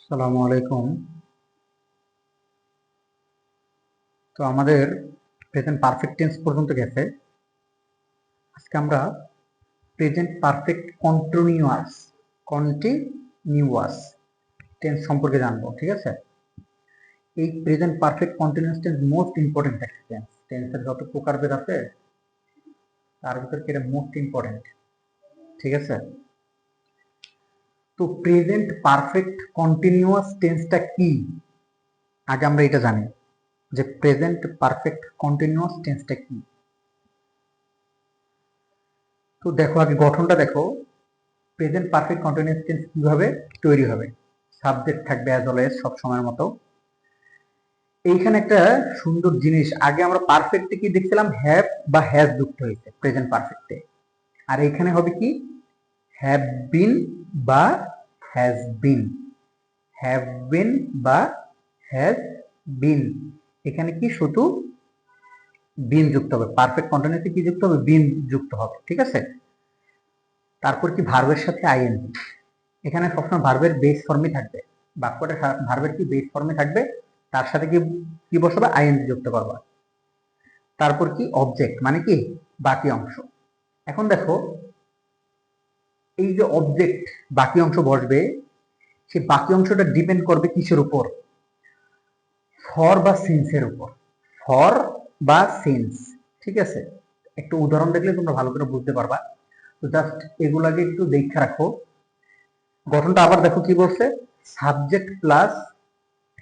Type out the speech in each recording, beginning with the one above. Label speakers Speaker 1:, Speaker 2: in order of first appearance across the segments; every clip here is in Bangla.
Speaker 1: আসসালামু আলাইকুম। তো আমাদের প্রেজেন্ট পারফেক্ট টেন্স পর্যন্ত গেছে। আজকে আমরা প্রেজেন্ট পারফেক্ট কন্টিনিউয়াস টেন্স সম্পর্কে জানবো। ঠিক আছে, এই present perfect continuous tense most important একটা টেন্স। টেন্সের যত প্রকারভেদ আছে তার ভিতর এটা মোস্ট ইম্পর্টেন্ট। ঠিক আছে, তো প্রেজেন্ট পারফেক্ট কন্টিনিউয়াস টেন্সটা কি আগে আমরা এটা জানি, যে প্রেজেন্ট পারফেক্ট কন্টিনিউয়াস টেন্সটা কি। তো দেখো, আগে গঠনটা দেখো। প্রেজেন্ট পারফেক্ট কন্টিনিউয়াস টেন্স কিভাবে তৈরি হবে। সাবজেক্ট থাকবে অ্যাজ অলওয়েজ, সব সময়ের মতো। এইখানে একটা সুন্দর জিনিস, আগে আমরা পারফেক্টে কি দেখছিলাম, হ্যাভ বা হ্যাজ যুক্ত হয়েছে প্রেজেন্ট পারফেক্টে। আর এইখানে হবে কি, হ্যাভ বিন বা হ্যাজ বিন। হ্যাভ বিন বা হ্যাজ বিন, এখানে কি শুধু বিন যুক্ত হবে। পারফেক্ট কন্টিনিউয়াসে কি যুক্ত হবে, বিন যুক্ত হবে। ঠিক আছে, তারপর কি ভার্বের সাথে আইএনজি। এখানে সবসময় ভার্বের বেস ফর্মে থাকবে, বাক্যটা ভার্বের কি বেস ফর্মে থাকবে, তার সাথে কি কি বসাবে, আইএনজি যুক্ত করবা। তারপর কি অবজেক্ট, মানে কি বাকি অংশ। এখন দেখো, এই যে অবজেক্ট বাকি অংশ বসবে, সেই বাকি অংশটা ডিপেন্ড করবে কিসের উপর, ফর বা সিন্সের উপর। ফর বা সিন্স। ঠিক আছে, একটু উদাহরণ দেখলে তোমরা ভালো করে বুঝতে পারবা। তো জাস্ট এগুলাকে একটু দেখে রাখো। গঠনটা আবার দেখো কি বলছে, সাবজেক্ট প্লাস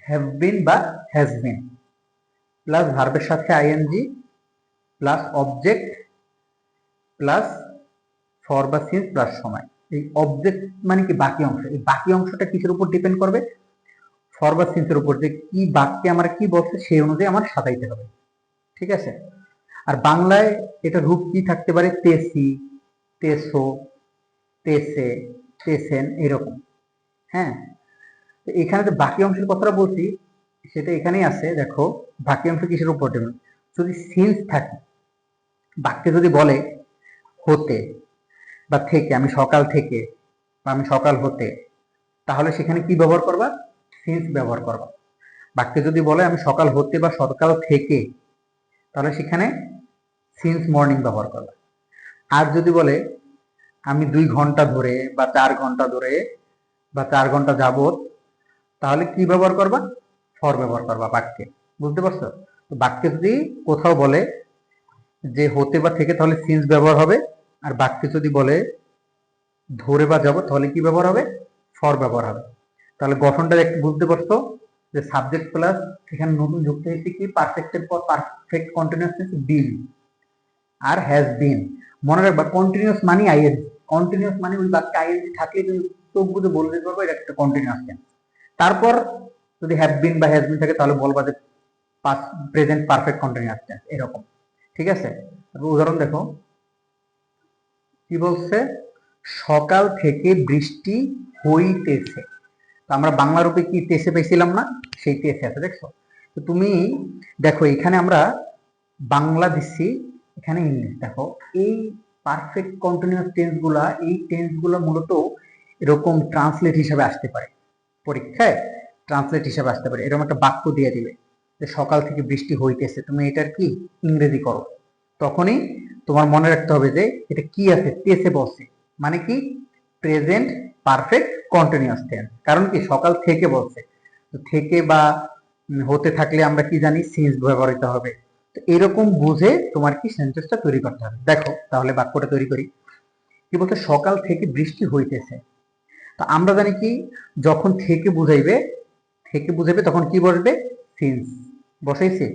Speaker 1: হ্যাভ বিন বা হ্যাজ বিন প্লাস ভার্বের সাথে ING plus object plus for বা সিন্স প্লাস সময়। এই অবজেক্ট মানে কি বাকি অংশ, এই বাকি অংশটা কিসের উপর ডিপেন্ড করবে, ফর বা সিন্সের উপর। যে কি বাক্যে আমার কি বলছে সেই অনুযায়ী আমার সাজাইতে হবে। ঠিক আছে, আর বাংলায় এটা রূপ কি থাকতে পারে, তেসি, তেসো, তেসে, তেসেন, এরকম। হ্যাঁ, এখানে যে বাকি অংশের কথাটা বলছি সেটা এখানেই আছে। দেখো, বাকি অংশ কিসের উপর ডিপেন্ড, যদি সিন্স থাকে, বাক্যে যদি বলে হতে বা থেকে, আমি সকাল থেকে বা আমি সকাল হতে, তাহলে সেখানে কি ব্যবহার করবা, সিন্স ব্যবহার করবা। বাক্যে যদি বলে আমি সকাল হতে বা সকাল থেকে, তাহলে সেখানে সিন্স মর্নিং ব্যবহার করবা। আর যদি বলে আমি 2 ঘন্টা ধরে বা 4 ঘন্টা ধরে বা 4 ঘন্টা যাবত, তাহলে কি ব্যবহার করবা, ফর ব্যবহার করবা বাক্যে। বুঝতে পারছো? তো বাক্যে যদি কোথাও বলে যে হতে বা থেকে, তাহলে সিন্স ব্যবহার হবে। আর বাক্যে যদি বলে ধরে বা যাব, তাহলে কি ব্যবহার হবে, ফর ব্যবহার হবে। তাহলে গঠনটা একটু বুঝতে পারছো, যে সাবজেক্ট প্লাস এখানে নতুন যুক্ত হয়েছে কি, পারফেক্টের পর পারফেক্ট কন্টিনিউয়াস টেন্স বিন আর হ্যাজ বিন। মনে রাখবা, কন্টিনিউয়াস মানে আইএনজি। কন্টিনিউয়াস মানে ওই বাক্যে আইএনজি থাকলে তুমি চোখ বুঝে বলে দিতে পারবো এটা একটা কন্টিনিউয়াস টেন্স। তারপর যদি হ্যাভ বিন বা হ্যাজ বিন থাকে, তাহলে বলবা যে প্রেজেন্ট পারফেক্ট কন্টিনিউয়াস টেন্স, এরকম। ঠিক আছে, উদাহরণ দেখো কি বলছে, সকাল থেকে বৃষ্টি হইতেছে। তো আমরা বাংলা রূপে কি তেসে পেয়েছিলাম না, সেই তেসে আছে, দেখছো? তো তুমি দেখো, এখানে আমরা বাংলা দিচ্ছি, এখানে ইংলিশ। দেখো, এই পারফেক্ট কন্টিনিউয়াস টেন্স গুলা, এই টেন্স গুলো মূলত এরকম ট্রান্সলেট হিসাবে আসতে পারে পরীক্ষায়। ট্রান্সলেট হিসাবে আসতে পারে, এরকম একটা বাক্য দিয়ে দিবে যে সকাল থেকে বৃষ্টি হইতেছে, তুমি এটার কি ইংরেজি করো। তখনই তোমার মনে রাখতে হবে যে এটা কি আছে, তেসে বসে, মানে কি প্রেজেন্ট পারফেক্ট কন্টিনিউয়াস টেন্স। কারণ কি সকাল থেকে বলছে, তো থেকে বা হতে থাকলে আমরা কি জানি, সিন্স ব্যবহৃত হবে। তো এরকম বুঝে তোমার কি সেন্টেন্সটা তৈরি করতে হবে। দেখো তাহলে বাক্যটা তৈরি করি। কি বলতে, সকাল থেকে বৃষ্টি হইতেছে। তো আমরা জানি কি, যখন থেকে বুঝাইবে তখন কি বসবে, সিন্স বসাইছে।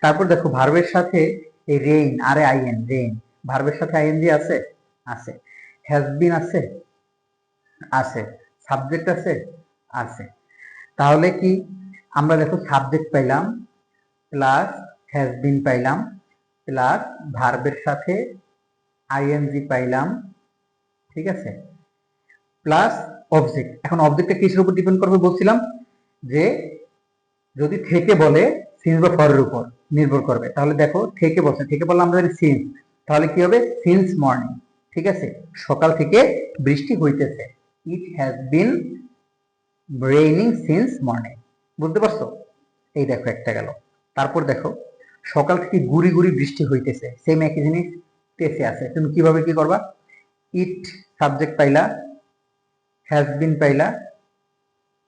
Speaker 1: তারপর দেখো, ভার্বের সাথে এই রেইন, আরে আইএন, রেইন ভার্বের সাথে আইএনজি আছে, আছে। হ্যাজ বিন আছে, আছে। সাবজেক্ট আছে, আছে। তাহলে কি, আমরা দেখো সাবজেক্ট পাইলাম প্লাস হ্যাজ বিন পাইলাম প্লাস ভার্বের সাথে আইএনজি পাইলাম। ঠিক আছে, প্লাস অবজেক্ট। এখন অবজেক্টটা কিসের উপর ডিপেন্ড করবে বলছিলাম, যে যদি থেকে বলে সিন্স বা ফরের উপর নির্ভর করবে। তাহলে দেখো, থেকে বলছে, থেকে বললে আমরা জানি সিন্স, তাহলে কি হবে, সিন্স মর্নিং। ঠিক আছে, সকাল থেকে বৃষ্টি হইতেছে, it has been raining since morning. বুঝতে পারছো? এই দেখো একটা গেল। তারপর দেখো সকাল থেকে গুড়ি গুড়ি বৃষ্টি হইতেছে, সেম একই জিনিস টেসে আছে। তুমি কিভাবে কি করবা? ইট সাবজেক্ট পাইলা, হ্যাজ বিন পাইলা,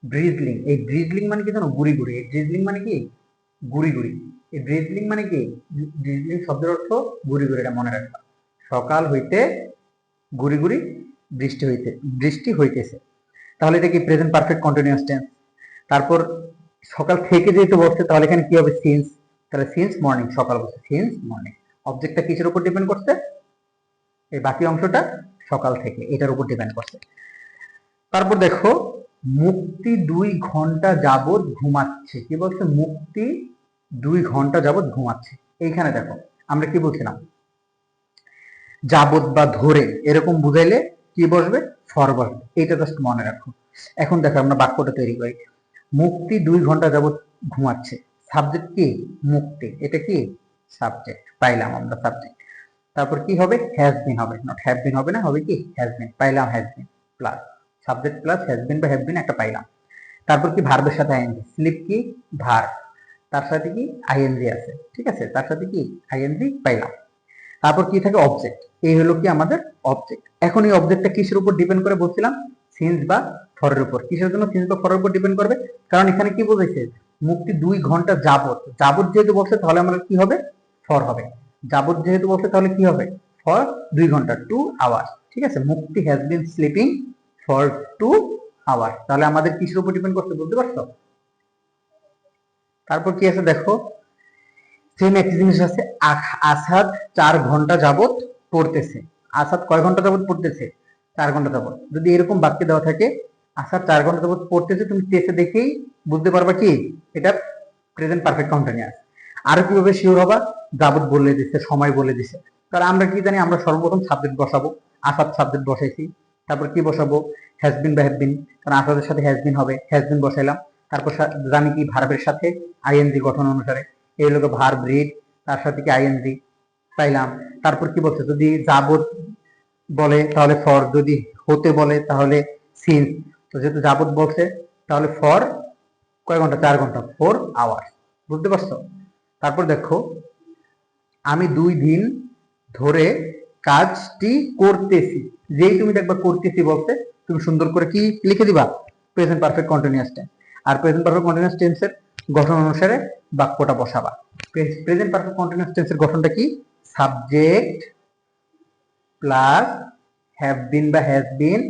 Speaker 1: ড্রিজলিং। এই ড্রিজলিং মানে কি জানো? গুড়ি গুড়ি। এই ড্রিজলিং মানে কি? গুড়ি গুড়ি। এই ড্রিজলিং মানে কি? ড্রিজলিং শব্দের অর্থ গুড়ি গুড়ি, এটা মনে রাখবা। সকাল হইতে গুড়ি গুড়ি বৃষ্টি হইতেছে। তাহলে এটা কি প্রেজেন্ট পারফেক্ট কন্টিনিউয়াস টেন্স। তারপর সকাল থেকে যেহেতু বসছে তাহলে এখানে কি হবে? সিন্স। তাহলে সিন্স মর্নিং, সকাল বসছে, সিন্স মর্নিং। অবজেক্টটা কিসের উপর ডিপেন্ড করছে? এই বাকি অংশটা সকাল থেকে, এটার উপর ডিপেন্ড করছে। তারপর দেখো মুক্তি 2 ঘন্টা যাবত ঘুমাচ্ছে। কি বলছে? মুক্তি 2 ঘন্টা যাবত ঘুমাচ্ছে। এইখানে দেখো আমরা কি বলছিলাম? যাবত বা ধরে এরকম বুঝাইলে কি বসবে? ফর বসবে। এটা জাস্ট মনে রাখো। এখন দেখো আমরা বাক্যটা তৈরি করি। মুক্তি 2 ঘন্টা যাবত ঘুমাচ্ছে। সাবজেক্ট কি? মুক্তি। এটা কি? সাবজেক্ট। পাইলাম আমরা সাবজেক্ট। তারপর কি হবে? হ্যাজ বিন হবে, নট হ্যাভ বিন হবে না, হবে কি? Has been. পাইলাম has been plus subject plus has been বা হ্যাভ বিন একটা পাইলাম। তারপর কি? ভার্বের সাথে আইএনজি। স্লিপ কি? ভার্ব, তার সাথে কি? আইএনজি আছে। ঠিক আছে, তার সাথে কি? আইএনজি পাইলাম। তারপর কি থাকে? অবজেক্ট। এই হলো কি আমাদের অবজেক্ট। এখন এই অবজেক্টটা কিসের উপর ডিপেন্ড করে বলছিলাম? সিন্স বা ফরের উপর। কিসের জন্য সিন্স বা ফরের উপর ডিপেন্ড করবে? কারণ এখানে কি বলেছে? মুক্তি 2 ঘন্টা যাবত। যাবত যেহেতু বলছে তাহলে আমরা কি হবে? ফর হবে। যাবত যেহেতু বলছে তাহলে কি হবে? ফর 2 ঘন্টা, 2 আওয়ার্স। ঠিক আছে, মুক্তি has been sleeping for 2 hours. তাহলে আমাদের কিসের উপর ডিপেন্ড করছে? বুঝতে পারছো? তারপর কি আছে দেখো, সেম একই জিনিস আছে। আসাদ 4 ঘন্টা যাবত পড়তেছে। আসাদ কয় ঘন্টা যাবত পড়তেছে? 4 ঘন্টা যাবত। যদি এরকম বাক্যে দেওয়া থাকে আসাদ 4 ঘন্টা যাবত পড়তেছে, তুমি টেসে দেখেই বুঝতে পারবা কি এটা প্রেজেন্ট পারফেক্ট কন্টিনিউয়াস। আর কিভাবে শিওর হবা? যাবত বলে দিচ্ছে, সময় বলে দিচ্ছে। কারণ আমরা কি জানি? আমরা সর্বপ্রথম সাবজেক্ট বসাবো। আসাদ সাবজেক্ট বসাইছি। তারপর কি বসাবো? হ্যাজ বিন বা হ্যাভ বিন। কারণ আসাদের সাথে হ্যাজ বিন হবে, হ্যাজ বিন বসাইলাম। তারপর জানি কি? ভার্বের সাথে আইএনজি গঠন অনুসারে। এই লোক ভার্ব রিড, তার সাথে কি? আইএনজি পাইলাম। তারপর কি বলছে? যদি যাবত বলে তাহলে ফর, যদি হতে বলে তাহলে সিন্স। তো যেহেতু যাবত বলছে তাহলে ফর কয় ঘন্টা? 4 ঘন্টা, 4 আওয়ার্স। বুঝতে পারছো? তারপর দেখো আমি 2 দিন ধরে কাজটি করতেছি। যেই তুমি দেখবা করতেছি বলতে, তুমি সুন্দর করে কি লিখে দিবা? Present perfect continuous tense. আর প্রেজেন্ট পারফেক্ট কন্টিনিউয়াস টেন্সের গঠন অনুসারে বাক্যটা বসাবা। প্রেজেন্ট পারফেক্ট কন্টিনিউয়াস টেন্সের গঠনটা কি? সাবজেক্ট প্লাস হ্যাভ বিন বা হ্যাজ বিন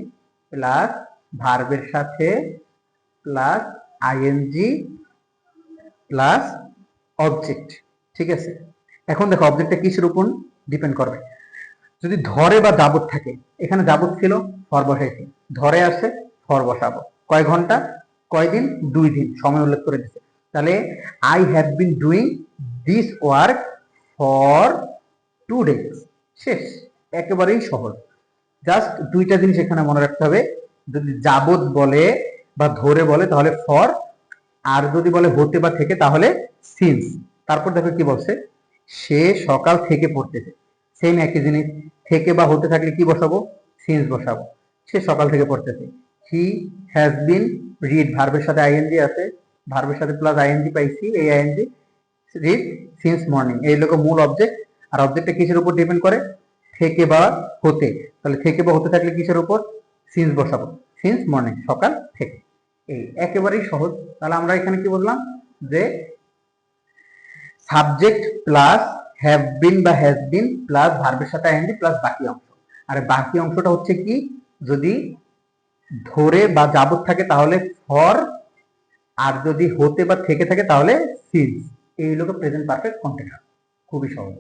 Speaker 1: প্লাস ভার্বের সাথে প্লাস আইএনজি প্লাস অবজেক্ট। ঠিক আছে, এখন দেখো অবজেক্টটা কিসের উপর ডিপেন্ড করবে? যদি ধরে বা যাবত থাকে, এখানে যাবত ছিল, ফর বসাইছি। ধরে আসে, ফর বসাবো। কয় ঘন্টা? কয় দিন? 2 দিন, সময় উল্লেখ করে দিচ্ছে। তাহলে I have been doing this work for 2 days. শেষ, একেবারেই সহজ। জাস্ট 2টা জিনিস এখানে মনে রাখতে হবে। যদি যাবত বলে বা ধরে বলে তাহলে ফর, আর যদি বলে হতে বা থেকে তাহলে সিন্স। তারপর দেখো কি বলছে? সে সকাল থেকে পড়তেছে। সেম একই জিনিস। থেকে বা হতে থাকলে কি বসাবো? সিন্স বসাবো। সে সকাল থেকে পড়তেছে। হি হ্যাজ বিন রিড, ভার্বের সাথে আইএনজি আছে, ভার্বের সাথে প্লাস আইএনজি পাইছি, এই আইএনজি রিড সিন্স মর্নিং। এই লোক মূল অবজেক্ট। আর অবজেক্টটা কিসের উপর ডিপেন্ড করে? থেকে বা হতে। তাহলে থেকে বা হতে থাকলে কিসের উপর? সিন্স বসাবো। সিন্স মর্নিং, সকাল থেকে। এই একেবারেই সহজ। তাহলে আমরা এখানে কি বললাম? যে সাবজেক্ট প্লাস হ্যাভ বিন বা হ্যাজ বিন প্লাস ভার্বের সাথে আইএনজি প্লাস বাকি অংশ। আর বাকি অংশটা হচ্ছে কি? যদি ধরে বা যাবত থাকে তাহলে ফর, আর যদি হতে বা থেকে থাকে তাহলে সিন্স। এই হলো প্রেজেন্ট পারফেক্ট কন্টিনিউয়াস। খুবই সহজ।